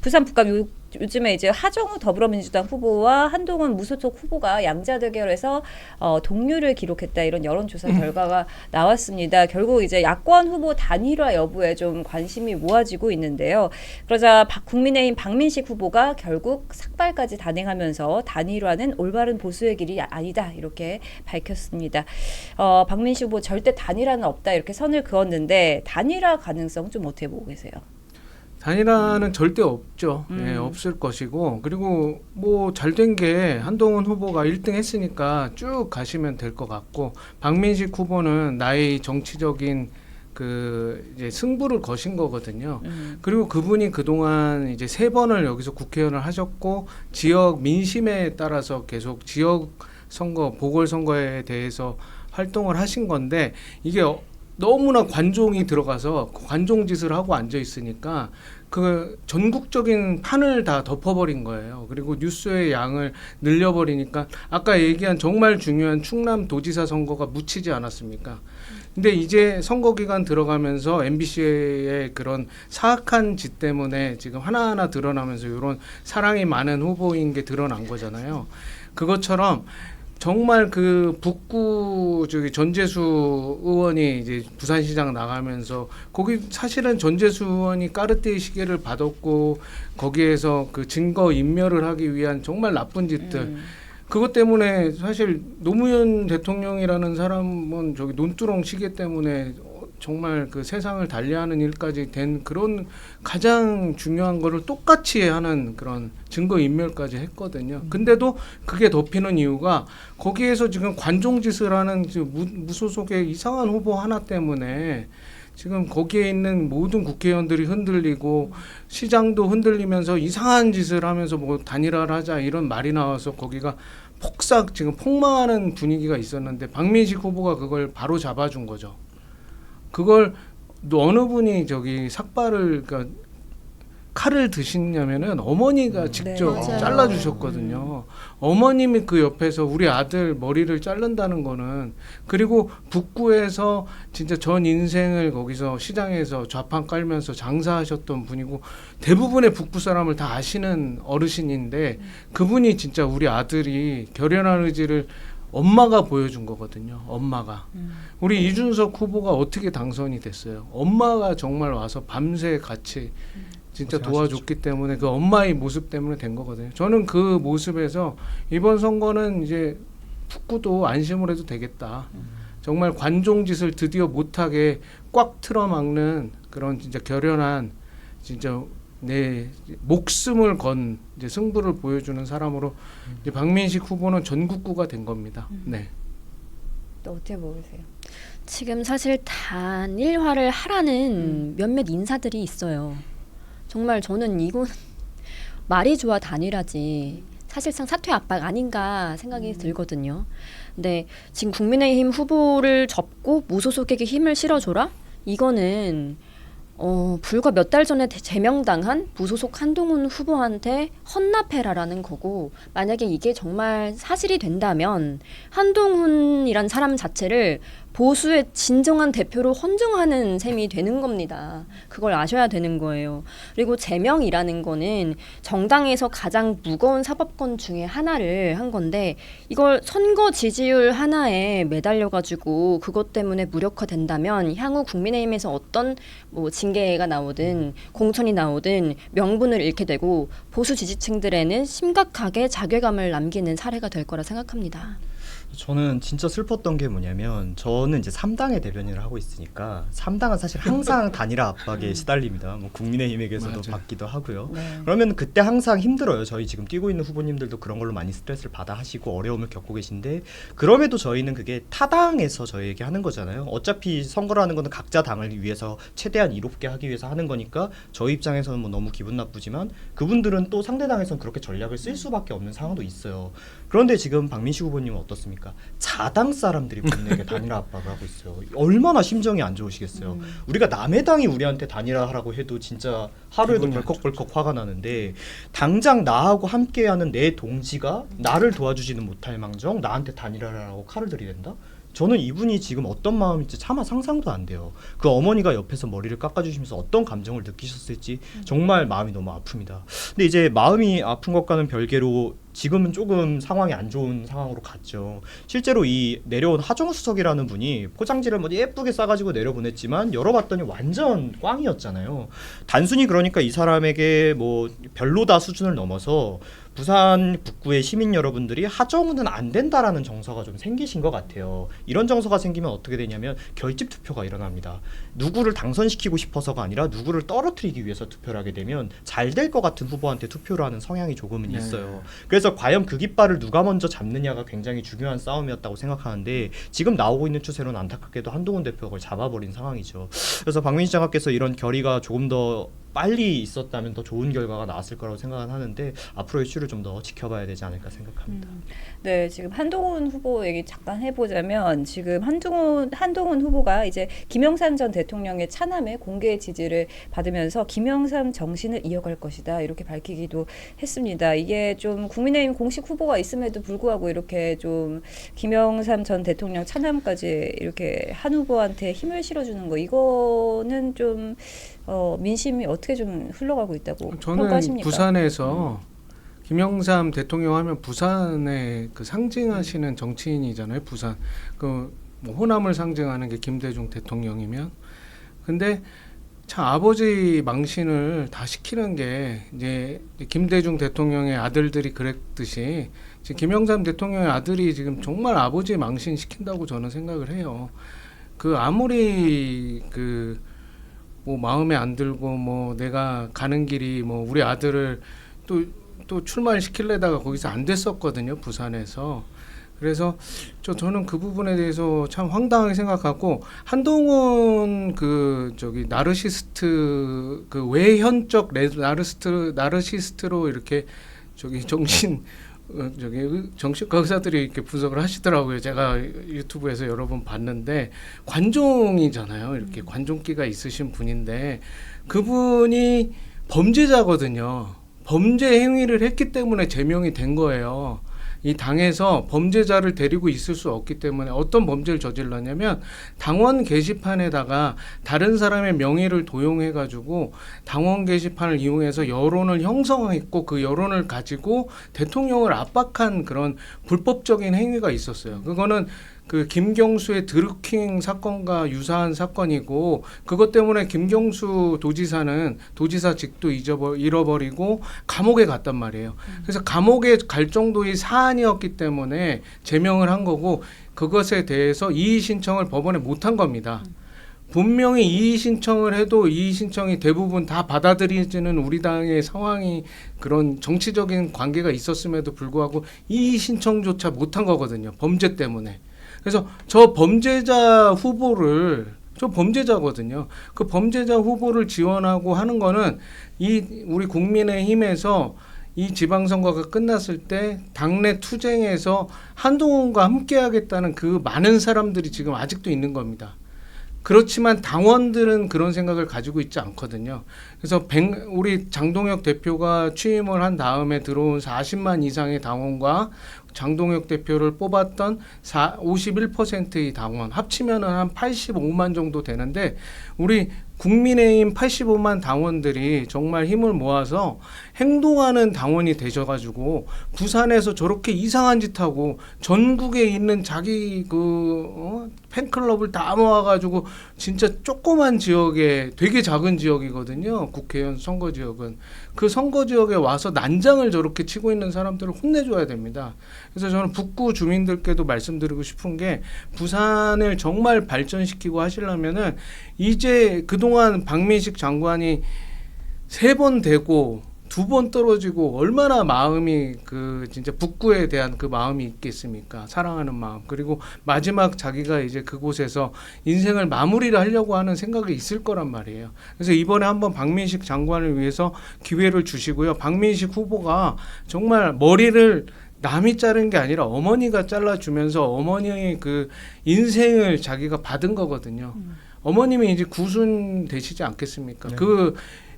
부산 북감 요즘에 이제 하정우 더불어민주당 후보와 한동훈 무소속 후보가 양자 대결에서 동률을 기록했다 이런 여론조사 결과가 나왔습니다. 결국 이제 야권 후보 단일화 여부에 좀 관심이 모아지고 있는데요. 그러자 국민의힘 박민식 후보가 결국 삭발까지 단행하면서 단일화는 올바른 보수의 길이 아니다 이렇게 밝혔습니다. 박민식 후보 절대 단일화는 없다 이렇게 선을 그었는데 단일화 가능성 좀 어떻게 보고 계세요? 단일화는 절대 없죠. 네, 없을 것이고 그리고 뭐 잘된 게 한동훈 후보가 1등 했으니까 쭉 가시면 될 것 같고 박민식 후보는 나의 정치적인 그 이제 승부를 거신 거거든요. 그리고 그분이 그동안 이제 3번을 여기서 국회의원을 하셨고 지역 민심에 따라서 계속 지역 선거 보궐선거에 대해서 활동을 하신 건데 이게 너무나 관종이 들어가서 관종짓을 하고 앉아 있으니까 그 전국적인 판을 다 덮어버린 거예요. 그리고 뉴스의 양을 늘려버리니까 아까 얘기한 정말 중요한 충남도지사 선거가 묻히지 않았습니까? 근데 이제 선거 기간 들어가면서 MBC의 그런 사악한 짓 때문에 지금 하나하나 드러나면서 이런 사랑이 많은 후보인 게 드러난 거잖아요. 그것처럼 정말 그 북구 저기 전재수 의원이 이제 부산시장 나가면서 거기 사실은 전재수 의원이 까르띠에 시계를 받았고 거기에서 그 증거 인멸을 하기 위한 정말 나쁜 짓들 그것 때문에 사실 노무현 대통령이라는 사람은 저기 논두렁 시계 때문에 정말 그 세상을 달리하는 일까지 된 그런 가장 중요한 거를 똑같이 하는 그런 증거 인멸까지 했거든요. 근데도 그게 덮이는 이유가 거기에서 지금 관종짓을 하는 무소속의 이상한 후보 하나 때문에 지금 거기에 있는 모든 국회의원들이 흔들리고 시장도 흔들리면서 이상한 짓을 하면서 뭐 단일화를 하자 이런 말이 나와서 거기가 폭삭 지금 폭망하는 분위기가 있었는데 박민식 후보가 그걸 바로 잡아준 거죠. 그걸 어느 분이 저기 삭발을 그러니까 칼을 드시냐면은 어머니가 직접 네, 잘라주셨거든요. 어머님이 그 옆에서 우리 아들 머리를 자른다는 거는 그리고 북구에서 진짜 전 인생을 거기서 시장에서 좌판 깔면서 장사하셨던 분이고 대부분의 북구 사람을 다 아시는 어르신인데 그분이 진짜 우리 아들이 결연한 의지를 엄마가 보여준 거거든요. 엄마가. 우리 이준석 후보가 어떻게 당선이 됐어요? 엄마가 정말 와서 밤새 같이 진짜 도와줬기 때문에 그 엄마의 모습 때문에 된 거거든요. 저는 그 모습에서 이번 선거는 이제 북구도 안심을 해도 되겠다. 정말 관종짓을 드디어 못하게 꽉 틀어막는 그런 진짜 결연한 진짜 내 목숨을 건 이제 승부를 보여주는 사람으로 이제 박민식 후보는 전국구가 된 겁니다. 네. 또 어떻게 보고 계세요? 지금 사실 단일화를 하라는 몇몇 인사들이 있어요. 정말 저는 이건 말이 좋아 단일화지 사실상 사퇴 압박 아닌가 생각이 들거든요. 근데 지금 국민의힘 후보를 접고 무소속에게 힘을 실어줘라? 이거는 불과 몇 달 전에 제명당한 무소속 한동훈 후보한테 헌납해라라는 거고 만약에 이게 정말 사실이 된다면 한동훈이란 사람 자체를 보수의 진정한 대표로 헌정하는 셈이 되는 겁니다. 그걸 아셔야 되는 거예요. 그리고 제명이라는 거는 정당에서 가장 무거운 사법권 중에 하나를 한 건데 이걸 선거 지지율 하나에 매달려가지고 그것 때문에 무력화된다면 향후 국민의힘에서 어떤 뭐 징계가 나오든 공천이 나오든 명분을 잃게 되고 보수 지지층들에는 심각하게 자괴감을 남기는 사례가 될 거라 생각합니다. 저는 진짜 슬펐던 게 뭐냐면 저는 이제 3당의 대변인을 하고 있으니까 3당은 사실 항상 단일화 압박에 시달립니다. 뭐 국민의힘에게서도 맞아. 받기도 하고요. 네. 그러면 그때 항상 힘들어요. 저희 지금 뛰고 있는 후보님들도 그런 걸로 많이 스트레스를 받아 하시고 어려움을 겪고 계신데 그럼에도 저희는 그게 타당에서 저희에게 하는 거잖아요. 어차피 선거라는 거는 각자 당을 위해서 최대한 이롭게 하기 위해서 하는 거니까 저희 입장에서는 뭐 너무 기분 나쁘지만 그분들은 또 상대 당에서는 그렇게 전략을 쓸 수밖에 없는 상황도 있어요. 그런데 지금 박민식 후보님은 어떻습니까? 자당 사람들이 본인에게 단일화 압박을 하고 있어요. 얼마나 심정이 안 좋으시겠어요. 우리가 남의 당이 우리한테 단일화하라고 해도 진짜 하루에도 벌컥벌컥 화가 나는데 당장 나하고 함께하는 내 동지가 나를 도와주지는 못할 망정 나한테 단일화라고 칼을 들이댄다? 저는 이분이 지금 어떤 마음일지 차마 상상도 안 돼요. 그 어머니가 옆에서 머리를 깎아주시면서 어떤 감정을 느끼셨을지 정말 마음이 너무 아픕니다. 근데 이제 마음이 아픈 것과는 별개로 지금은 조금 상황이 안 좋은 상황으로 갔죠. 실제로 이 내려온 하정우 수석이라는 분이 포장지를 뭐 예쁘게 싸가지고 내려보냈지만 열어봤더니 완전 꽝이었잖아요. 단순히 그러니까 이 사람에게 뭐 별로다 수준을 넘어서 부산 북구의 시민 여러분들이 하정우는 안 된다라는 정서가 좀 생기신 것 같아요. 이런 정서가 생기면 어떻게 되냐면 결집 투표가 일어납니다. 누구를 당선시키고 싶어서가 아니라 누구를 떨어뜨리기 위해서 투표를 하게 되면 잘 될 것 같은 후보한테 투표를 하는 성향이 조금은 네. 있어요. 그래서 과연 그 깃발을 누가 먼저 잡느냐가 굉장히 중요한 싸움이었다고 생각하는데 지금 나오고 있는 추세로는 안타깝게도 한동훈 대표가 그걸 잡아버린 상황이죠. 그래서 박민식 장관께서 이런 결의가 조금 더 빨리 있었다면 더 좋은 결과가 나왔을 거라고 생각은 하는데 앞으로 이슈를 좀 더 지켜봐야 되지 않을까 생각합니다. 네, 지금 한동훈 후보 얘기 잠깐 해보자면 지금 한동훈 후보가 이제 김영삼 전 대통령의 차남의 공개 지지를 받으면서 김영삼 정신을 이어갈 것이다 이렇게 밝히기도 했습니다. 이게 좀 국민의힘 공식 후보가 있음에도 불구하고 이렇게 좀 김영삼 전 대통령 차남까지 이렇게 한 후보한테 힘을 실어주는 거 이거는 좀 민심이 어떻게 좀 흘러가고 있다고 저는 평가하십니까? 부산에서 김영삼 대통령 하면 부산의 그 상징하시는 정치인이잖아요. 부산 그 뭐 호남을 상징하는 게 김대중 대통령이면 근데 참 아버지 망신을 다 시키는 게 이제 김대중 대통령의 아들들이 그랬듯이 지금 김영삼 대통령의 아들이 지금 정말 아버지 망신 시킨다고 저는 생각을 해요. 그 아무리 그 뭐 마음에 안 들고 뭐 내가 가는 길이 뭐 우리 아들을 또 출마를 시키려다가 거기서 안 됐었거든요. 부산에서. 그래서 저는 그 부분에 대해서 참 황당하게 생각하고 한동훈 그 저기 나르시스트 그 외현적 나르시스트로 이렇게 저기 정신과 의사들이 이렇게 분석을 하시더라고요. 제가 유튜브에서 여러 번 봤는데 관종이잖아요. 이렇게 관종기가 있으신 분인데 그분이 범죄자거든요. 범죄 행위를 했기 때문에 제명이 된 거예요. 이 당에서 범죄자를 데리고 있을 수 없기 때문에 어떤 범죄를 저질렀냐면 당원 게시판에다가 다른 사람의 명의를 도용해가지고 당원 게시판을 이용해서 여론을 형성했고 그 여론을 가지고 대통령을 압박한 그런 불법적인 행위가 있었어요. 그거는 그 김경수의 드루킹 사건과 유사한 사건이고 그것 때문에 김경수 도지사는 도지사직도 잃어버리고 감옥에 갔단 말이에요. 그래서 감옥에 갈 정도의 사안이었기 때문에 제명을 한 거고 그것에 대해서 이의 신청을 법원에 못한 겁니다. 분명히 이의 신청을 해도 이의 신청이 대부분 다 받아들이지는 우리 당의 상황이 그런 정치적인 관계가 있었음에도 불구하고 이의 신청조차 못한 거거든요. 범죄 때문에. 그래서 저 범죄자거든요. 그 범죄자 후보를 지원하고 하는 거는 우리 국민의힘에서 이 지방선거가 끝났을 때 당내 투쟁에서 한동훈과 함께하겠다는 그 많은 사람들이 지금 아직도 있는 겁니다. 그렇지만 당원들은 그런 생각을 가지고 있지 않거든요. 그래서 우리 장동혁 대표가 취임을 한 다음에 들어온 40만 이상의 당원과 장동혁 대표를 뽑았던 51%의 당원 합치면은 한 85만 정도 되는데 우리 국민의힘 85만 당원들이 정말 힘을 모아서 행동하는 당원이 되셔가지고 부산에서 저렇게 이상한 짓 하고 전국에 있는 자기 팬클럽을 다 모아가지고 진짜 조그만 지역에 되게 작은 지역이거든요. 국회의원 선거 지역은 그 선거 지역에 와서 난장을 저렇게 치고 있는 사람들을 혼내줘야 됩니다. 그래서 저는 북구 주민들께도 말씀드리고 싶은 게 부산을 정말 발전시키고 하시려면은 이제 그동안 박민식 장관이 3번 되고 2번 떨어지고 얼마나 마음이 진짜 북구에 대한 그 마음이 있겠습니까? 사랑하는 마음. 그리고 마지막 자기가 이제 그곳에서 인생을 마무리를 하려고 하는 생각이 있을 거란 말이에요. 그래서 이번에 한번 박민식 장관을 위해서 기회를 주시고요. 박민식 후보가 정말 머리를 남이 자른 게 아니라 어머니가 잘라주면서 어머니의 그 인생을 자기가 받은 거거든요. 어머님이 이제 구순 되시지 않겠습니까? 네. 그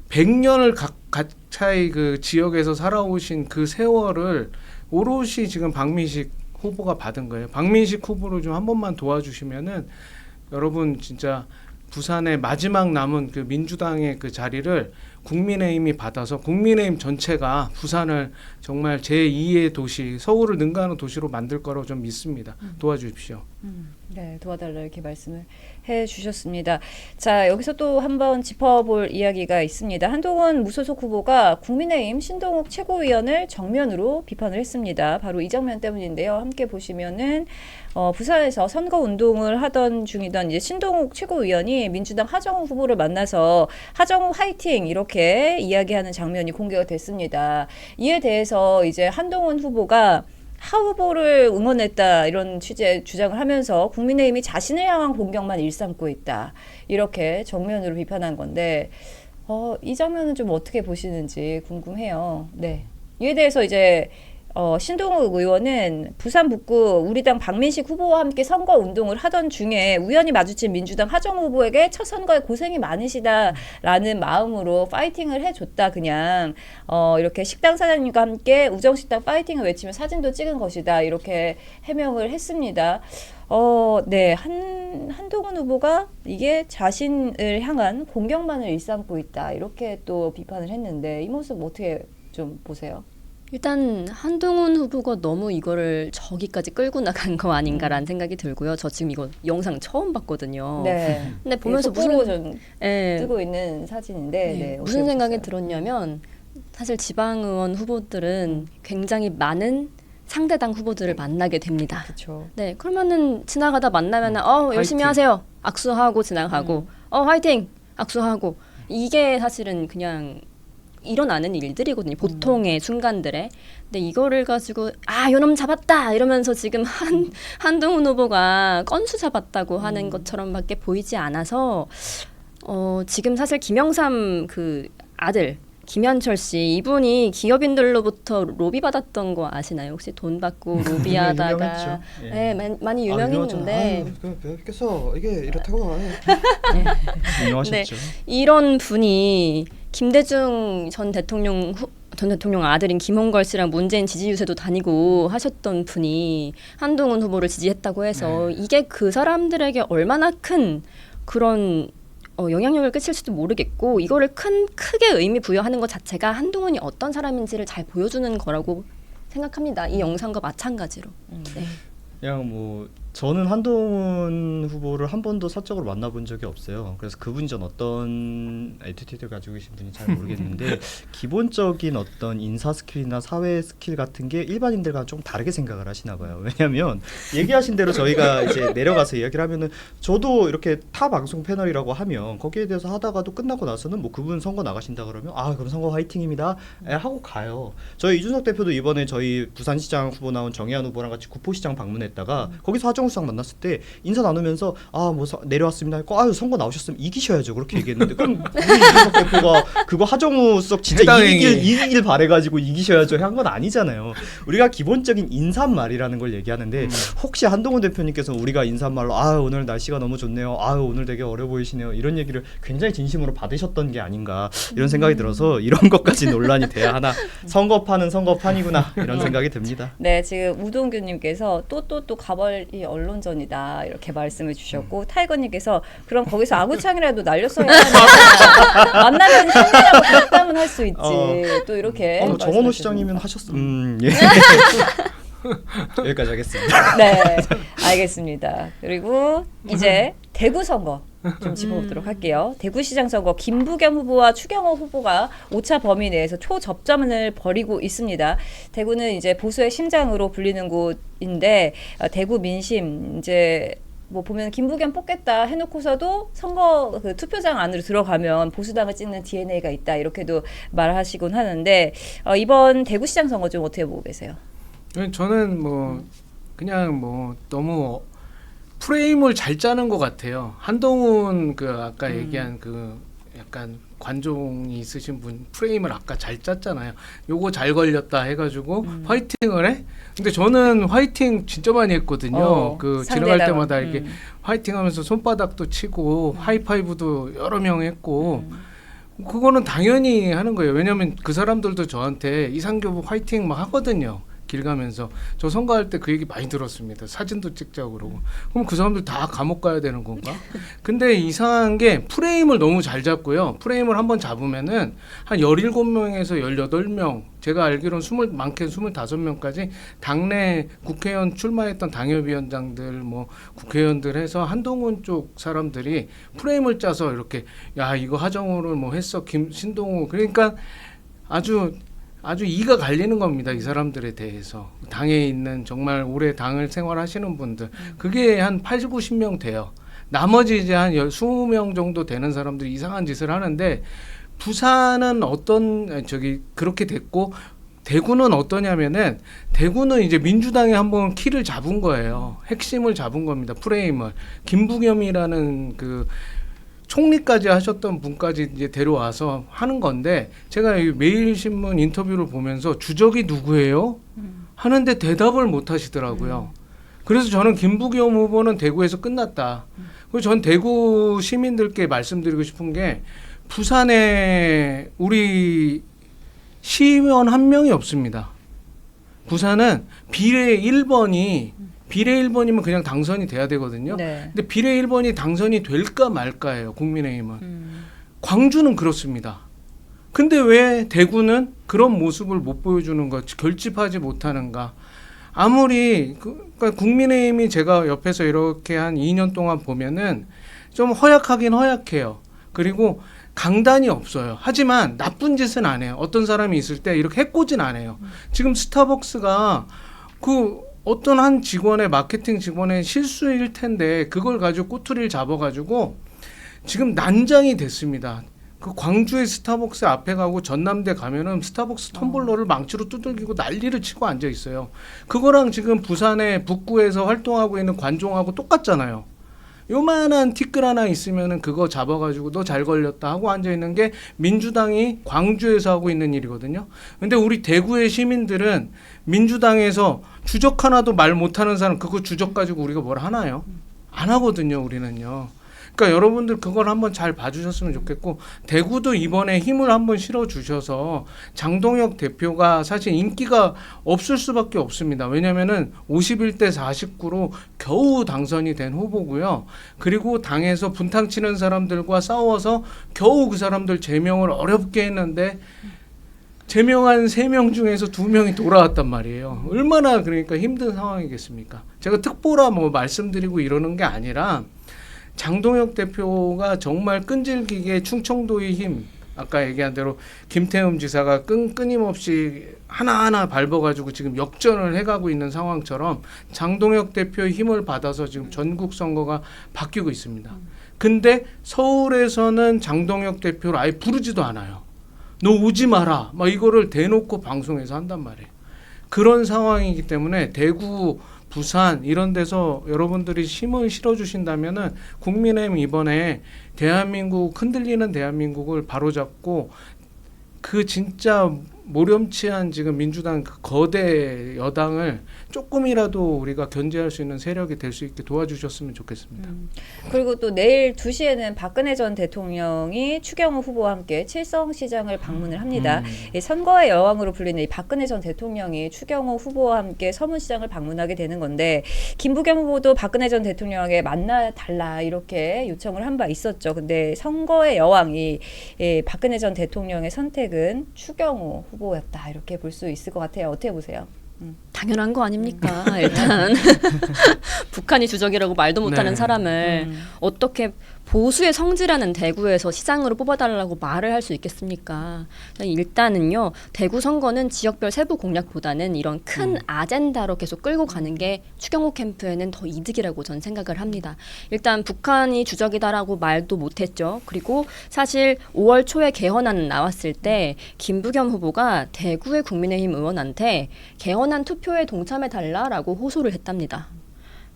100년을 가차이 그 지역에서 살아오신 그 세월을 오롯이 지금 박민식 후보가 받은 거예요. 박민식 후보를 좀 한 번만 도와주시면은 여러분 진짜 부산의 마지막 남은 그 민주당의 그 자리를 국민의힘이 받아서 국민의힘 전체가 부산을 정말 제2의 도시, 서울을 능가하는 도시로 만들 거라고 좀 믿습니다. 도와주십시오. 네, 도와달라 이렇게 말씀을 해주셨습니다. 자, 여기서 또 한번 짚어볼 이야기가 있습니다. 한동훈 무소속 후보가 국민의힘 신동욱 최고위원을 정면으로 비판을 했습니다. 바로 이 장면 때문인데요. 함께 보시면은 부산에서 선거 운동을 하던 중이던 이제 신동욱 최고위원이 민주당 하정우 후보를 만나서 하정우 화이팅 이렇게 이야기하는 장면이 공개가 됐습니다. 이에 대해서 이제 한동훈 후보가 하 후보를 응원했다 이런 취지의 주장을 하면서 국민의힘이 자신을 향한 공격만 일삼고 있다 이렇게 정면으로 비판한 건데 이 장면은 좀 어떻게 보시는지 궁금해요. 네, 이에 대해서 이제 신동욱 의원은 부산 북구 우리 당 박민식 후보와 함께 선거 운동을 하던 중에 우연히 마주친 민주당 하정우 후보에게 첫 선거에 고생이 많으시다라는 마음으로 파이팅을 해줬다. 그냥 이렇게 식당 사장님과 함께 우정식당 파이팅을 외치며 사진도 찍은 것이다. 이렇게 해명을 했습니다. 네, 한동훈 후보가 이게 자신을 향한 공격만을 일삼고 있다. 이렇게 또 비판을 했는데 이 모습 어떻게 좀 보세요? 일단 한동훈 후보가 너무 이거를 저기까지 끌고 나간 거 아닌가라는 생각이 들고요. 저 지금 이거 영상 처음 봤거든요. 네. 근데 보면서 속보로 무슨 좀 예, 뜨고 있는 사진인데 네, 무슨 어떻게 생각이 보셨어요? 들었냐면 사실 지방의원 후보들은 굉장히 많은 상대당 후보들을 만나게 됩니다. 그렇죠. 네, 그러면은 지나가다 만나면은 열심히 화이팅. 하세요. 악수하고 지나가고 화이팅 악수하고 이게 사실은 그냥 일어나는 일들이거든요. 보통의 순간들에. 근데 이거를 가지고 요놈 잡았다 이러면서 지금 한동훈 후보가 건수 잡았다고 하는 것처럼밖에 보이지 않아서 지금 사실 김영삼 그 아들 김현철 씨 이분이 기업인들로부터 로비 받았던 거 아시나요? 혹시 돈 받고 로비하다가 유명했죠. 예. 네, 많이 유명했는데 께서 이게 이렇다고 유명하셨죠. 이런 분이 김대중 전 대통령 아들인 김홍걸 씨랑 문재인 지지 유세도 다니고 하셨던 분이 한동훈 후보를 지지했다고 해서 이게 그 사람들에게 얼마나 큰 그런 영향력을 끼칠지도 모르겠고 이거를 크게 의미 부여하는 것 자체가 한동훈이 어떤 사람인지를 잘 보여주는 거라고 생각합니다. 이 영상과 마찬가지로. 네. 그냥 뭐 저는 한동훈 후보를 한 번도 사적으로 만나본 적이 없어요. 그래서 그분이 전 어떤 애티튜드를 가지고 계신 분인지 잘 모르겠는데 기본적인 어떤 인사 스킬이나 사회 스킬 같은 게 일반인들과 좀 다르게 생각을 하시나 봐요. 왜냐하면 얘기하신 대로 저희가 이제 내려가서 이야기를 하면은 저도 이렇게 타 방송 패널이라고 하면 거기에 대해서 하다가도 끝나고 나서는 뭐 그분 선거 나가신다 그러면 그럼 선거 화이팅입니다 하고 가요. 저희 이준석 대표도 이번에 저희 부산시장 후보 나온 정의한 후보랑 같이 구포시장 방문했다가 거기서 하정우 수상 만났을 때 인사 나누면서 내려왔습니다. 선거 나오셨으면 이기셔야죠. 그렇게 얘기했는데 그럼 우리 이준석 대표가 그거 하정우 수석 진짜 이기길 바래가지고 이기셔야죠 한 건 아니잖아요. 우리가 기본적인 인사말이라는 걸 얘기하는데 혹시 한동훈 대표님께서 우리가 인사말로 오늘 날씨가 너무 좋네요. 오늘 되게 어려 보이시네요. 이런 얘기를 굉장히 진심으로 받으셨던 게 아닌가 이런 생각이 들어서 이런 것까지 논란이 돼야 하나. 선거판은 선거판이구나 이런 생각이 듭니다. 네, 지금 우동규님께서 또 가벌이 언론전이다 이렇게 말씀을 주셨고 타이거님께서 그럼 거기서 아구창이라도 날렸어야 하는 만나면 형이라고 덕담은 할 수 있지. 또 이렇게 정원호 시장이면 예. 여기까지 하겠습니다. 네, 알겠습니다. 그리고 이제 대구 선거 좀 짚어보도록 할게요. 대구시장 선거 김부겸 후보와 추경호 후보가 5차 범위 내에서 초접전을 벌이고 있습니다. 대구는 이제 보수의 심장으로 불리는 곳인데 대구 민심 이제 뭐 보면 김부겸 뽑겠다 해놓고서도 선거 그 투표장 안으로 들어가면 보수당을 찍는 DNA가 있다 이렇게도 말하시곤 하는데 이번 대구시장 선거 좀 어떻게 보고 계세요? 저는 그냥 너무 프레임을 잘 짜는 것 같아요. 한동훈 아까 얘기한 약간 관종이 있으신 분 프레임을 아까 잘 짰잖아요. 요거 잘 걸렸다 해가지고 화이팅을 해? 근데 저는 화이팅 진짜 많이 했거든요. 지나갈 때마다 이렇게 화이팅하면서 손바닥도 치고 하이파이브도 여러 명 했고 그거는 당연히 하는 거예요. 왜냐하면 그 사람들도 저한테 이상교부 화이팅 막 하거든요. 길 가면서 저 선거할 때 그 얘기 많이 들었습니다. 사진도 찍자고 그러고. 그럼 그 사람들 다 감옥 가야 되는 건가? 근데 이상한 게 프레임을 너무 잘 잡고요. 프레임을 한번 잡으면은 한 17명에서 18명, 제가 알기로는 많게는 25명까지 당내 국회의원 출마했던 당협위원장들, 뭐 국회의원들 해서 한동훈 쪽 사람들이 프레임을 짜서 이렇게 야 이거 하정우를 뭐 했어 신동우, 그러니까 아주 이가 갈리는 겁니다. 이 사람들에 대해서. 당에 있는 정말 오래 당을 생활하시는 분들. 그게 한 80, 90명 돼요. 나머지 이제 한 20명 정도 되는 사람들이 이상한 짓을 하는데 부산은 그렇게 됐고 대구는 어떠냐면은 대구는 이제 민주당이 한번 키를 잡은 거예요. 핵심을 잡은 겁니다. 프레임을. 김부겸이라는 그 총리까지 하셨던 분까지 이제 데려와서 하는 건데 제가 이 매일신문 인터뷰를 보면서 주적이 누구예요? 하는데 대답을 못 하시더라고요. 그래서 저는 김부겸 후보는 대구에서 끝났다. 그리고 전 대구 시민들께 말씀드리고 싶은 게 부산에 우리 시의원 한 명이 없습니다. 부산은 비례 1번이면 그냥 당선이 돼야 되거든요. 네. 근데 비례 1번이 당선이 될까 말까예요. 국민의힘은. 광주는 그렇습니다. 근데 왜 대구는 그런 모습을 못 보여주는 거, 결집하지 못하는가. 아무리 그러니까 국민의힘이 제가 옆에서 이렇게 한 2년 동안 보면은 좀 허약하긴 허약해요. 그리고 강단이 없어요. 하지만 나쁜 짓은 안 해요. 어떤 사람이 있을 때 이렇게 해코지는 안 해요. 지금 스타벅스가 어떤 한 직원의 마케팅 직원의 실수일 텐데 그걸 가지고 꼬투리를 잡아가지고 지금 난장이 됐습니다. 그 광주의 스타벅스 앞에 가고 전남대 가면은 스타벅스 텀블러를 망치로 두들기고 난리를 치고 앉아 있어요. 그거랑 지금 부산의 북구에서 활동하고 있는 관종하고 똑같잖아요. 요만한 티끌 하나 있으면은 그거 잡아가지고 너 잘 걸렸다 하고 앉아 있는 게 민주당이 광주에서 하고 있는 일이거든요. 근데 우리 대구의 시민들은 민주당에서 주적 하나도 말 못하는 사람 그거 주적 가지고 우리가 뭘 하나요? 안 하거든요, 우리는요. 그러니까 여러분들 그걸 한번 잘 봐주셨으면 좋겠고 대구도 이번에 힘을 한번 실어주셔서 장동혁 대표가 사실 인기가 없을 수밖에 없습니다. 왜냐하면은 51대 49로 겨우 당선이 된 후보고요. 그리고 당에서 분탕치는 사람들과 싸워서 겨우 그 사람들 제명을 어렵게 했는데 제명한 3명 중에서 2명이 돌아왔단 말이에요. 얼마나 그러니까 힘든 상황이겠습니까? 제가 특보라 뭐 말씀드리고 이러는 게 아니라 장동혁 대표가 정말 끈질기게 충청도의 힘, 아까 얘기한 대로 김태흠 지사가 끊임없이 하나하나 밟아가지고 지금 역전을 해가고 있는 상황처럼 장동혁 대표의 힘을 받아서 지금 전국 선거가 바뀌고 있습니다. 근데 서울에서는 장동혁 대표를 아예 부르지도 않아요. 너 오지 마라. 막 이거를 대놓고 방송에서 한단 말이에요. 그런 상황이기 때문에 대구, 부산 이런 데서 여러분들이 힘을 실어주신다면은 국민의힘 이번에 대한민국 흔들리는 대한민국을 바로잡고 그 진짜 모렴치한 지금 민주당 그 거대 여당을 조금이라도 우리가 견제할 수 있는 세력이 될 수 있게 도와주셨으면 좋겠습니다. 그리고 또 내일 2시에는 박근혜 전 대통령이 추경호 후보와 함께 칠성시장을 방문을 합니다. 이 선거의 여왕으로 불리는 이 박근혜 전 대통령이 추경호 후보와 함께 서문시장을 방문하게 되는 건데 김부겸 후보도 박근혜 전 대통령에게 만나달라 이렇게 요청을 한 바 있었죠. 근데 선거의 여왕이 박근혜 전 대통령의 선택은 추경호 후보였다 이렇게 볼 수 있을 것 같아요. 어떻게 보세요? 당연한 거 아닙니까? 일단 북한이 주적이라고 말도 못하는 네. 사람을 어떻게 보수의 성지라는 대구에서 시장으로 뽑아달라고 말을 할 수 있겠습니까? 일단은요, 대구 선거는 지역별 세부 공략보다는 이런 큰 아젠다로 계속 끌고 가는 게 추경호 캠프에는 더 이득이라고 전 생각을 합니다. 일단 북한이 주적이다라고 말도 못했죠. 그리고 사실 5월 초에 개헌안 나왔을 때 김부겸 후보가 대구의 국민의힘 의원한테 개헌안 투표에 동참해달라라고 호소를 했답니다.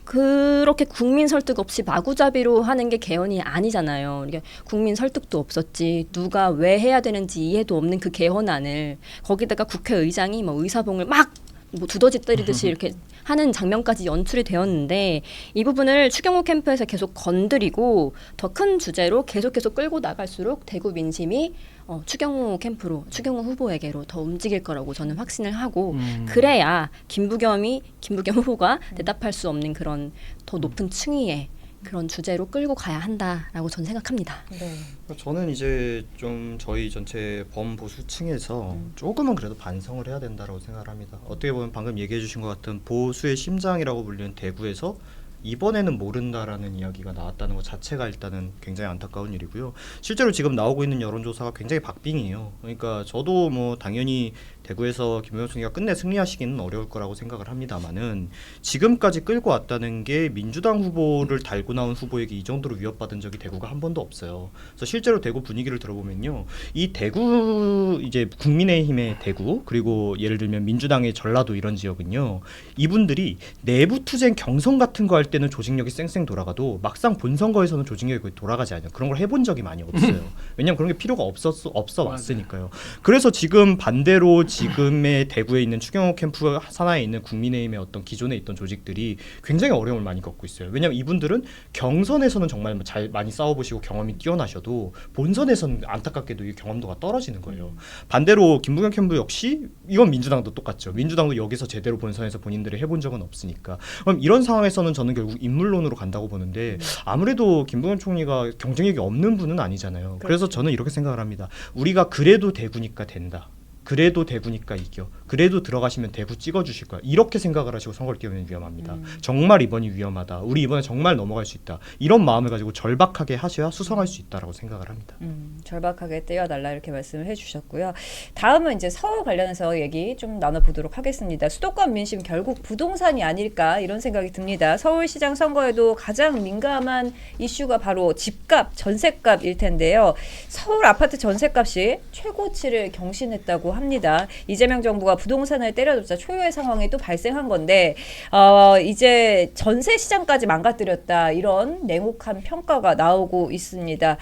그렇게 국민 설득 없이 마구잡이로 하는 게 개헌이 아니잖아요. 이게 국민 설득도 없었지, 누가 왜 해야 되는지 이해도 없는 그 개헌안을 거기다가 국회의장이 뭐 의사봉을 막 뭐 두더지 때리듯이 이렇게 하는 장면까지 연출이 되었는데 이 부분을 추경호 캠프에서 계속 건드리고 더 큰 주제로 계속 끌고 나갈수록 대구 민심이 추경호 캠프로 추경호 후보에게로 더 움직일 거라고 저는 확신을 하고 그래야 김부겸 후보가 대답할 수 없는 그런 더 높은 층위에 그런 주제로 끌고 가야 한다라고 저는 생각합니다. 네. 저는 이제 좀 저희 전체 범보수층에서 조금은 그래도 반성을 해야 된다고 생각을 합니다. 어떻게 보면 방금 얘기해 주신 것 같은 보수의 심장이라고 불리는 대구에서 이번에는 모른다라는 이야기가 나왔다는 것 자체가 일단은 굉장히 안타까운 일이고요. 실제로 지금 나오고 있는 여론조사가 굉장히 박빙이에요. 그러니까 저도 뭐 당연히 대구에서 김부겸 총리가 끝내 승리하시기는 어려울 거라고 생각을 합니다만은 지금까지 끌고 왔다는 게 민주당 후보를 달고 나온 후보에게 이 정도로 위협받은 적이 대구가 한 번도 없어요. 그래서 실제로 대구 분위기를 들어보면요, 이 대구 이제 국민의힘의 대구 그리고 예를 들면 민주당의 전라도 이런 지역은요, 이분들이 내부 투쟁 경선 같은 거 할 때는 조직력이 쌩쌩 돌아가도 막상 본선거에서는 조직력이 거의 돌아가지 않아요. 그런 걸 해본 적이 많이 없어요. 왜냐하면 그런 게 필요가 없어 왔으니까요. 그래서 지금 반대로 지금의 대구에 있는 추경호 캠프 산하에 있는 국민의힘의 어떤 기존에 있던 조직들이 굉장히 어려움을 많이 겪고 있어요. 왜냐하면 이분들은 경선에서는 정말 잘 많이 싸워보시고 경험이 뛰어나셔도 본선에서는 안타깝게도 이 경험도가 떨어지는 거예요. 반대로 김부겸 캠프 역시 이건 민주당도 똑같죠. 민주당도 여기서 제대로 본선에서 본인들이 해본 적은 없으니까. 그럼 이런 상황에서는 저는 결국 인물론으로 간다고 보는데 아무래도 김부겸 총리가 경쟁력이 없는 분은 아니잖아요. 그래서 저는 이렇게 생각을 합니다. 우리가 그래도 대구니까 된다. 그래도 대구니까 이겨. 그래도 들어가시면 대구 찍어주실 거야. 이렇게 생각을 하시고 선거를 뛰어내면 위험합니다. 정말 이번이 위험하다. 우리 이번에 정말 넘어갈 수 있다. 이런 마음을 가지고 절박하게 하셔야 수성할 수 있다라고 생각을 합니다. 절박하게 떼어달라 이렇게 말씀을 해주셨고요. 다음은 이제 서울 관련해서 얘기 좀 나눠보도록 하겠습니다. 수도권 민심 결국 부동산이 아닐까 이런 생각이 듭니다. 서울시장 선거에도 가장 민감한 이슈가 바로 집값, 전셋값일 텐데요. 서울 아파트 전셋값이 최고치를 경신했다고 합니다. 이재명 정부가 부동산을 때려잡자 초유의 상황이 또 발생한 건데 이제 전세 시장까지 망가뜨렸다 이런 냉혹한 평가가 나오고 있습니다.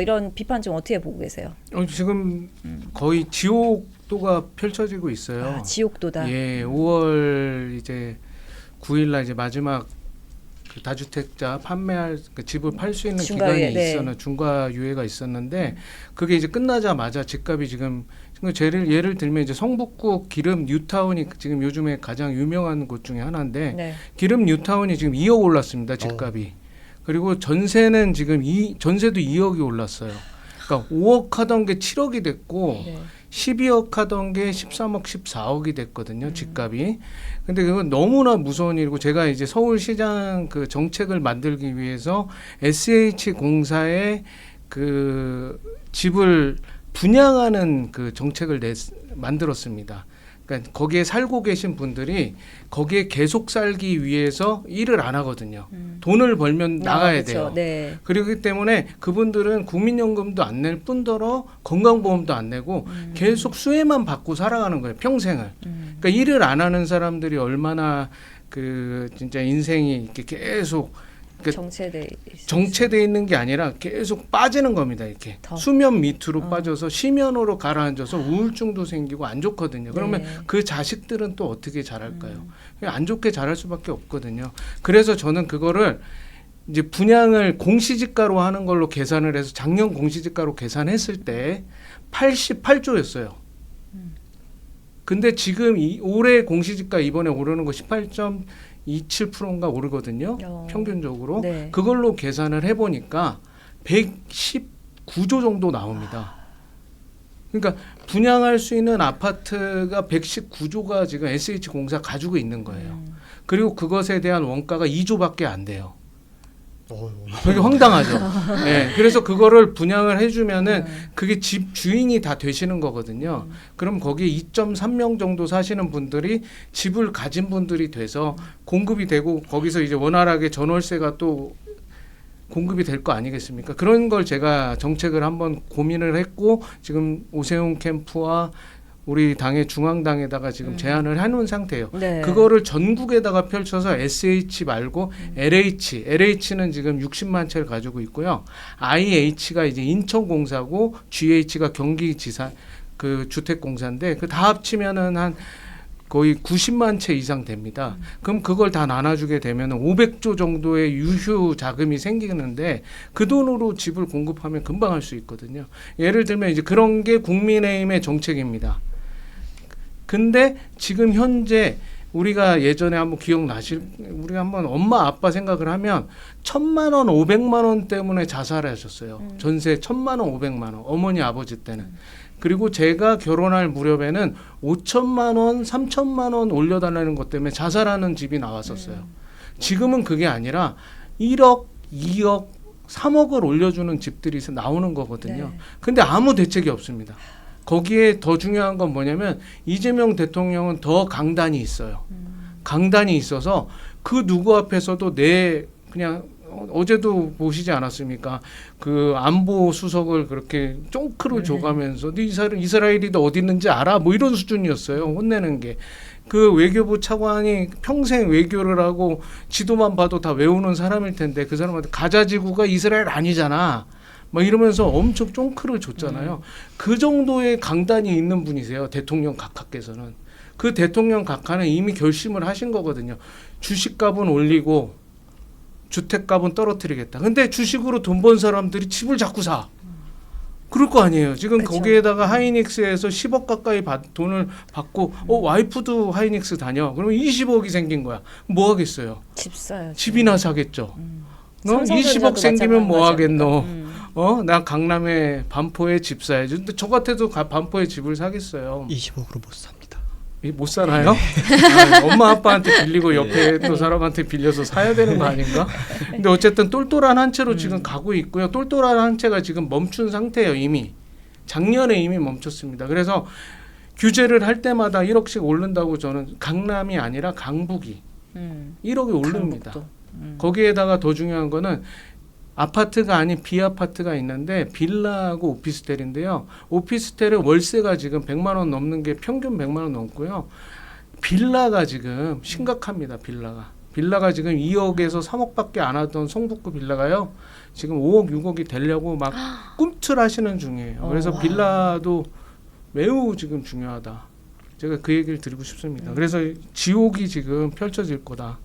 이런 비판 좀 어떻게 보고 계세요? 지금 거의 지옥도가 펼쳐지고 있어요. 지옥도다. 예, 5월 이제 9일날 이제 마지막 그 다주택자 판매할 그 집을 팔 수 있는 중과유예, 기간이 중과유예가 있었는데 그게 이제 끝나자마자 집값이 지금 예를 들면 이제 성북구 기름 뉴타운이 지금 요즘에 가장 유명한 곳 중에 하나인데 기름 뉴타운이 지금 2억 올랐습니다. 집값이. 그리고 전세는 지금 전세도 2억이 올랐어요. 그러니까 5억 하던 게 7억이 됐고 12억 하던 게 13억, 14억이 됐거든요. 집값이. 근데 그건 너무나 무서운 일이고 제가 이제 서울시장 그 정책을 만들기 위해서 SH공사에 그 집을 분양하는 그 정책을 만들었습니다. 그러니까 거기에 살고 계신 분들이 거기에 계속 살기 위해서 일을 안 하거든요. 돈을 벌면 나가야 돼요. 네. 그렇기 때문에 그분들은 국민연금도 안 낼 뿐더러 건강보험도 안 내고 계속 수혜만 받고 살아가는 거예요. 평생을. 그러니까 일을 안 하는 사람들이 얼마나 그 진짜 인생이 이렇게 계속 정체돼 있는 게 아니라 계속 빠지는 겁니다. 이렇게 수면 밑으로 빠져서 심연으로 가라앉아서 우울증도 생기고 안 좋거든요. 그러면 그 자식들은 또 어떻게 자랄까요? 안 좋게 자랄 수밖에 없거든요. 그래서 저는 그거를 이제 분양을 공시지가로 하는 걸로 계산을 해서 작년 공시지가로 계산했을 때 88조였어요. 근데 지금 올해 공시지가 이번에 오르는 거 18.27%인가 오르거든요. 평균적으로. 네. 그걸로 계산을 해보니까 119조 정도 나옵니다. 그러니까 분양할 수 있는 아파트가 119조가 지금 SH공사 가지고 있는 거예요. 그리고 그것에 대한 원가가 2조밖에 안 돼요. 되게 황당하죠. 네, 그래서 그거를 분양을 해주면은 그게 집 주인이 다 되시는 거거든요. 그럼 거기에 2.3명 정도 사시는 분들이 집을 가진 분들이 돼서 공급이 되고 거기서 이제 원활하게 전월세가 또 공급이 될 거 아니겠습니까? 그런 걸 제가 정책을 한번 고민을 했고 지금 오세훈 캠프와 우리 당의 중앙당에다가 지금 제안을 해놓은 상태예요. 네. 그거를 전국에다가 펼쳐서 SH 말고 LH는 지금 60만 채를 가지고 있고요. IH가 이제 인천공사고 GH가 경기지사 그 주택공사인데 그 다 합치면은 한 거의 90만 채 이상 됩니다. 그럼 그걸 다 나눠주게 되면 500조 정도의 유휴 자금이 생기는데 그 돈으로 집을 공급하면 금방 할 수 있거든요. 예를 들면 이제 그런 게 국민의힘의 정책입니다. 근데 지금 현재 우리가 예전에 한번 우리가 한번 엄마 아빠 생각을 하면 1,000만 원, 500만 원 때문에 자살하셨어요. 전세 1,000만 원, 500만 원. 어머니 아버지 때는. 그리고 제가 결혼할 무렵에는 5천만 원, 3천만 원 올려달라는 것 때문에 자살하는 집이 나왔었어요. 지금은 그게 아니라 1억, 2억, 3억을 올려주는 집들이 나오는 거거든요. 네. 근데 아무 대책이 없습니다. 거기에 더 중요한 건 뭐냐면 이재명 대통령은 더 강단이 있어요. 강단이 있어서 그 누구 앞에서도 그냥 어제도 보시지 않았습니까? 그 안보 수석을 그렇게 쫑크를 줘가면서 네 이스라엘이 어디 있는지 알아? 뭐 이런 수준이었어요. 혼내는 게. 그 외교부 차관이 평생 외교를 하고 지도만 봐도 다 외우는 사람일 텐데 그 사람한테 가자 지구가 이스라엘 아니잖아. 막 이러면서 엄청 쫑크를 줬잖아요. 그 정도의 강단이 있는 분이세요. 대통령 각하께서는. 그 대통령 각하는 이미 결심을 하신 거거든요. 주식값은 올리고 주택값은 떨어뜨리겠다. 근데 주식으로 돈 번 사람들이 집을 자꾸 사. 그럴 거 아니에요. 지금 그쵸. 거기에다가 하이닉스에서 10억 가까이 돈을 받고 와이프도 하이닉스 다녀. 그러면 20억이 생긴 거야. 뭐 하겠어요? 집 사요. 집이나 사겠죠. 너 삼성전자도 20억 생기면 뭐 마찬가지니까. 하겠노? 나 강남에 반포에 집 사야지. 근데 저 같아도 반포에 집을 사겠어요. 20억으로 못 삽니다. 못 사나요? 엄마 아빠한테 빌리고 옆에 또 사람한테 빌려서 사야 되는 거 아닌가? 근데 어쨌든 똘똘한 한 채로 지금 가고 있고요. 똘똘한 한 채가 지금 멈춘 상태예요. 이미 작년에 이미 멈췄습니다. 그래서 규제를 할 때마다 1억씩 오른다고 저는 강남이 아니라 강북이 1억이 오릅니다. 강북도. 거기에다가 더 중요한 거는 아파트가 아닌 비아파트가 있는데 빌라하고 오피스텔인데요. 오피스텔의 월세가 지금 100만 원 넘는 게 평균 100만 원 넘고요. 빌라가 지금 심각합니다. 빌라가 지금 2억에서 3억밖에 안 하던 성북구 빌라가요. 지금 5억, 6억이 되려고 막 꿈틀하시는 중이에요. 그래서 빌라도 매우 지금 중요하다. 제가 그 얘기를 드리고 싶습니다. 그래서 지옥이 지금 펼쳐질 거다.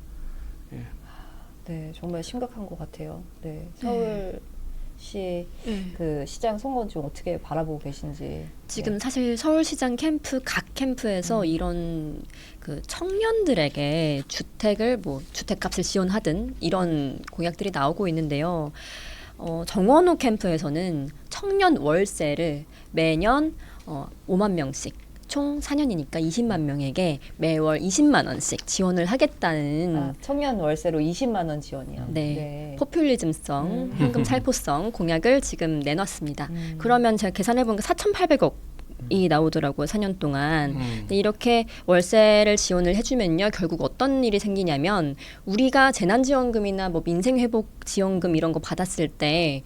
네, 정말 심각한 것 같아요. 네, 서울시 그 시장 선거 좀 어떻게 바라보고 계신지. 지금 사실 서울시장 각 캠프에서 이런 그 청년들에게 주택을 주택값을 지원하든 이런 공약들이 나오고 있는데요. 정원호 캠프에서는 청년 월세를 매년 5만 명씩 총 4년이니까 20만 명에게 매월 20만 원씩 지원을 하겠다는 청년 월세로 20만 원 지원이요. 네. 포퓰리즘성, 현금 살포성 공약을 지금 내놨습니다. 그러면 제가 계산해 보니까 4,800억이 나오더라고요. 4년 동안. 근데 이렇게 월세를 지원을 해주면요. 결국 어떤 일이 생기냐면 우리가 재난지원금이나 민생회복지원금 이런 거 받았을 때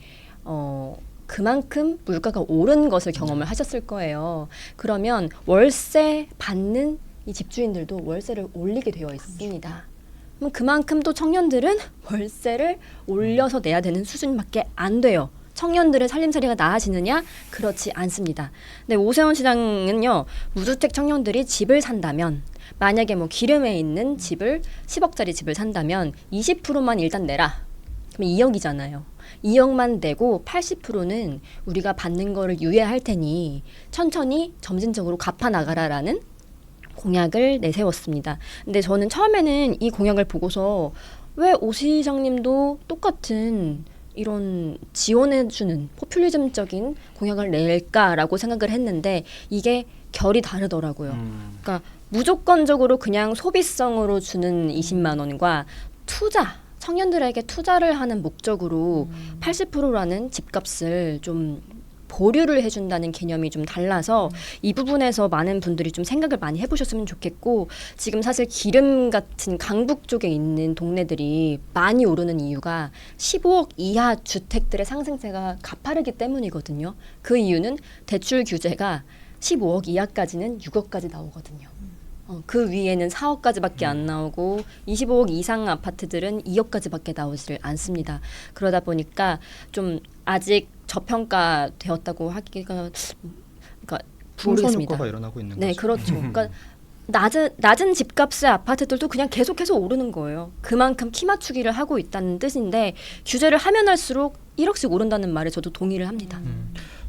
그만큼 물가가 오른 것을 경험을 하셨을 거예요. 그러면 월세 받는 이 집주인들도 월세를 올리게 되어 있습니다. 그럼 그만큼 또 청년들은 월세를 올려서 내야 되는 수준밖에 안 돼요. 청년들의 살림살이가 나아지느냐? 그렇지 않습니다. 근데 오세훈 시장은요. 무주택 청년들이 집을 산다면 만약에 기름에 있는 집을 10억짜리 집을 산다면 20%만 일단 내라. 그럼 2억이잖아요. 2억만 내고 80%는 우리가 받는 거를 유예할 테니 천천히 점진적으로 갚아 나가라라는 공약을 내세웠습니다. 근데 저는 처음에는 이 공약을 보고서 왜 오 시장님도 똑같은 이런 지원해주는 포퓰리즘적인 공약을 낼까라고 생각을 했는데 이게 결이 다르더라고요. 그러니까 무조건적으로 그냥 소비성으로 주는 20만 원과 청년들에게 투자를 하는 목적으로 80%라는 집값을 좀 보류를 해준다는 개념이 좀 달라서 이 부분에서 많은 분들이 좀 생각을 많이 해보셨으면 좋겠고 지금 사실 기름 같은 강북 쪽에 있는 동네들이 많이 오르는 이유가 15억 이하 주택들의 상승세가 가파르기 때문이거든요. 그 이유는 대출 규제가 15억 이하까지는 6억까지 나오거든요. 그 위에는 4억까지밖에 안 나오고 25억 이상 아파트들은 2억까지밖에 나오지를 않습니다. 그러다 보니까 좀 아직 저평가되었다고 하기가 풍선 모르겠습니다. 효과가 일어나고 있는 네, 거죠. 그렇죠. 그러니까 낮은 집값의 아파트들도 그냥 계속해서 오르는 거예요. 그만큼 키 맞추기를 하고 있다는 뜻인데 규제를 하면 할수록 1억씩 오른다는 말에 저도 동의를 합니다.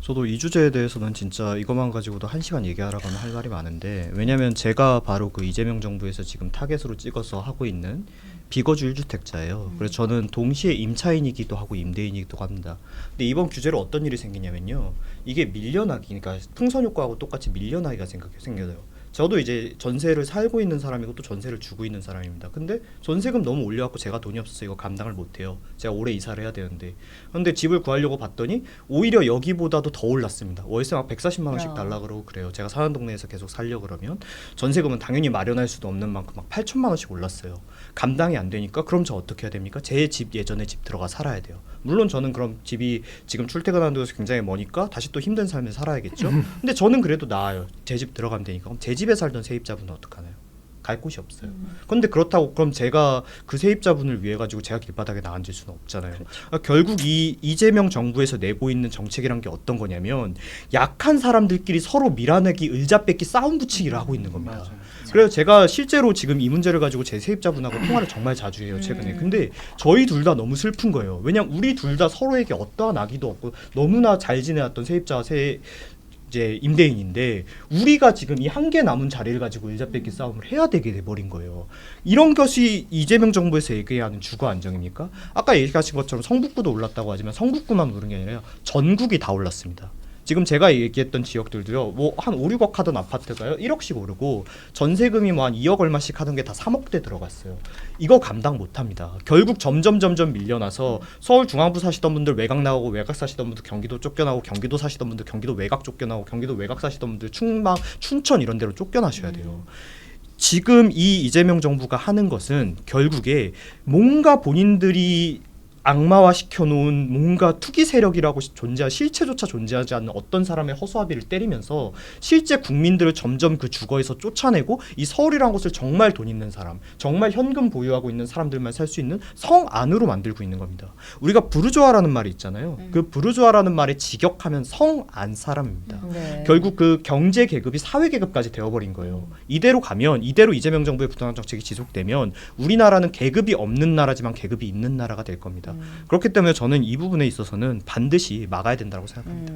저도 이 주제에 대해서는 진짜 이것만 가지고도 1시간 얘기하라고는 할 말이 많은데, 왜냐면 제가 바로 그 이재명 정부에서 지금 타겟으로 찍어서 하고 있는 비거주 1주택자예요. 그래서 저는 동시에 임차인이기도 하고 임대인이기도 합니다. 근데 이번 규제로 어떤 일이 생기냐면요, 이게 밀려나기, 그러니까 풍선 효과하고 똑같이 밀려나기가 생겨요. 저도 이제 전세를 살고 있는 사람이고 또 전세를 주고 있는 사람입니다. 근데 전세금 너무 올려갖고 제가 돈이 없어서 이거 감당을 못해요. 제가 올해 이사를 해야 되는데. 근데 집을 구하려고 봤더니 오히려 여기보다도 더 올랐습니다. 월세 막 140만 원씩 달라 그러고 그래요. 제가 사는 동네에서 계속 살려 그러면 전세금은 당연히 마련할 수도 없는 만큼 막 8천만 원씩 올랐어요. 감당이 안 되니까 그럼 저 어떻게 해야 됩니까? 제 집 예전에 집 들어가 살아야 돼요. 물론 저는 그럼 집이 지금 출퇴근하는 데서 굉장히 머니까 다시 또 힘든 삶을 살아야겠죠. 근데 저는 그래도 나아요. 제 집 들어가면 되니까. 그럼 제 집에 살던 세입자분은 어떡하나요? 갈 곳이 없어요. 그런데 그렇다고 그럼 제가 그 세입자분을 위해 가지고 제가 길바닥에 나앉을 수는 없잖아요. 그러니까 결국 이 이재명 정부에서 내고 있는 정책이란 게 어떤 거냐면 약한 사람들끼리 서로 밀어내기, 을잡뺏기, 싸움 붙이기를 하고 있는 겁니다. 그래서 제가 실제로 지금 이 문제를 가지고 제 세입자분하고 통화를 정말 자주 해요, 최근에. 근데 저희 둘 다 너무 슬픈 거예요. 왜냐면 우리 둘 다 서로에게 어떠한 악의도 없고 너무나 잘 지내왔던 세입자와 이제 임대인인데 우리가 지금 이 한 개 남은 자리를 가지고 일자뺏기 싸움을 해야 되게 돼버린 거예요. 이런 것이 이재명 정부에서 얘기하는 주거 안정입니까? 아까 얘기하신 것처럼 성북구도 올랐다고 하지만 성북구만 오른 게 아니라 전국이 다 올랐습니다. 지금 제가 얘기했던 지역들도요, 뭐 한 5, 6억 하던 아파트가요 1억씩 오르고 전세금이 뭐 한 2억 얼마씩 하던 게 다 3억대 들어갔어요. 이거 감당 못합니다. 결국 점점 밀려나서 서울 중앙부 사시던 분들 외곽 나오고, 외곽 사시던 분들 경기도 쫓겨나고, 경기도 사시던 분들 경기도 외곽 쫓겨나고, 경기도 외곽 사시던 분들 충남, 춘천 이런 데로 쫓겨나셔야 돼요. 지금 이 이재명 정부가 하는 것은 결국에 뭔가 본인들이 악마화 시켜놓은 뭔가 투기 세력이라고 실체조차 존재하지 않는 어떤 사람의 허수아비를 때리면서 실제 국민들을 점점 그 주거에서 쫓아내고, 이 서울이라는 곳을 정말 돈 있는 사람, 정말 현금 보유하고 있는 사람들만 살 수 있는 성 안으로 만들고 있는 겁니다. 우리가 부르주아라는 말이 있잖아요. 그 부르주아라는 말에 직역하면 성 안 사람입니다. 네. 결국 그 경제 계급이 사회 계급까지 되어버린 거예요. 이대로 가면, 이대로 이재명 정부의 부동산 정책이 지속되면 우리나라는 계급이 없는 나라지만 계급이 있는 나라가 될 겁니다. 그렇기 때문에 저는 이 부분에 있어서는 반드시 막아야 된다고 생각합니다.